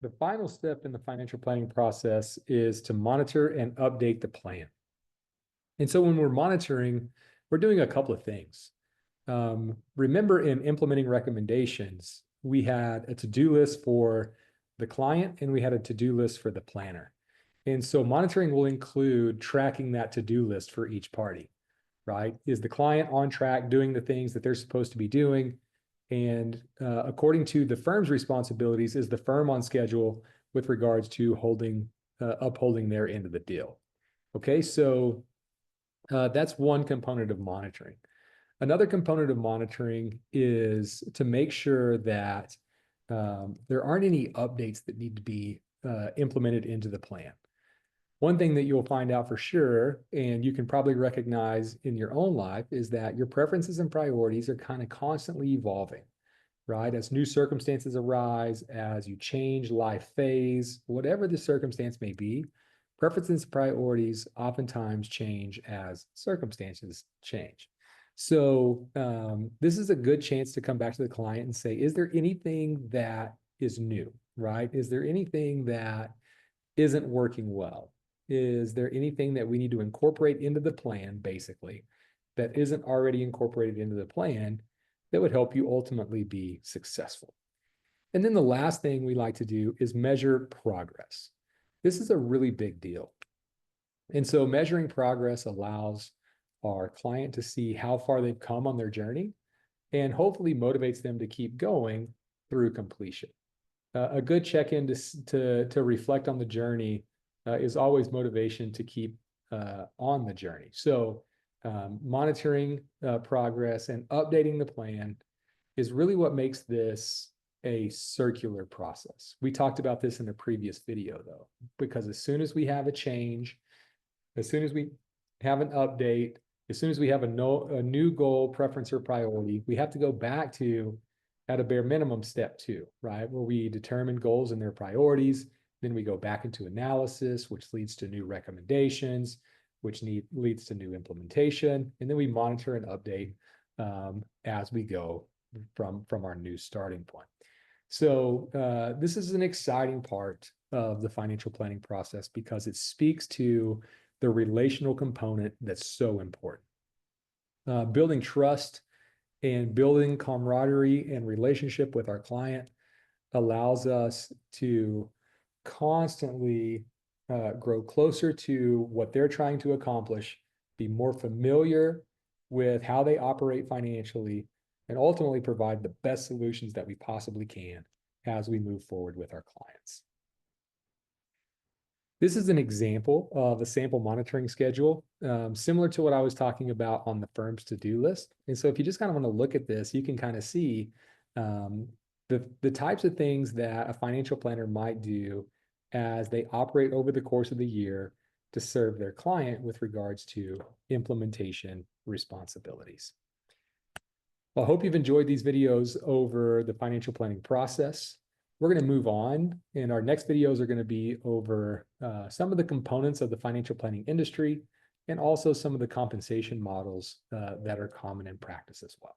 The final step in the financial planning process is to monitor and update the plan. And so when we're monitoring, we're doing a couple of things. Remember, in implementing recommendations, we had a to-do list for the client and we had a to-do list for the planner. And so monitoring will include tracking that to-do list for each party, right? Is the client on track doing the things that they're supposed to be doing? And according to the firm's responsibilities, is the firm on schedule with regards to upholding their end of the deal? Okay, so that's one component of monitoring. Another component of monitoring is to make sure that there aren't any updates that need to be implemented into the plan. One thing that you'll find out for sure, and you can probably recognize in your own life, is that your preferences and priorities are kind of constantly evolving, right? As new circumstances arise, as you change life phase, whatever the circumstance may be, preferences and priorities oftentimes change as circumstances change. So this is a good chance to come back to the client and say, is there anything that is new, right? Is there anything that isn't working well? Is there anything that we need to incorporate into the plan, basically, that isn't already incorporated into the plan that would help you ultimately be successful? And then the last thing we like to do is measure progress. This is a really big deal. And so measuring progress allows our client to see how far they've come on their journey and hopefully motivates them to keep going through completion. A good check-in to reflect on the journey is always motivation to keep on the journey. So monitoring progress and updating the plan is really what makes this a circular process. We talked about this in a previous video, though, because as soon as we have a change, as soon as we have an update, as soon as we have a new goal, preference, or priority, we have to go back to, at a bare minimum, step 2, right? Where we determine goals and their priorities. Then we go back into analysis, which leads to new recommendations, which leads to new implementation. And then we monitor and update as we go from our new starting point. So this is an exciting part of the financial planning process because it speaks to the relational component that's so important. Building trust and building camaraderie and relationship with our client allows us to constantly grow closer to what they're trying to accomplish, be more familiar with how they operate financially, and ultimately provide the best solutions that we possibly can as we move forward with our clients. This is an example of a sample monitoring schedule, similar to what I was talking about on the firm's to-do list. And so if you just kind of want to look at this, you can kind of see the types of things that a financial planner might do as they operate over the course of the year to serve their client with regards to implementation responsibilities. Well, I hope you've enjoyed these videos over the financial planning process. We're going to move on, and our next videos are going to be over some of the components of the financial planning industry and also some of the compensation models that are common in practice as well.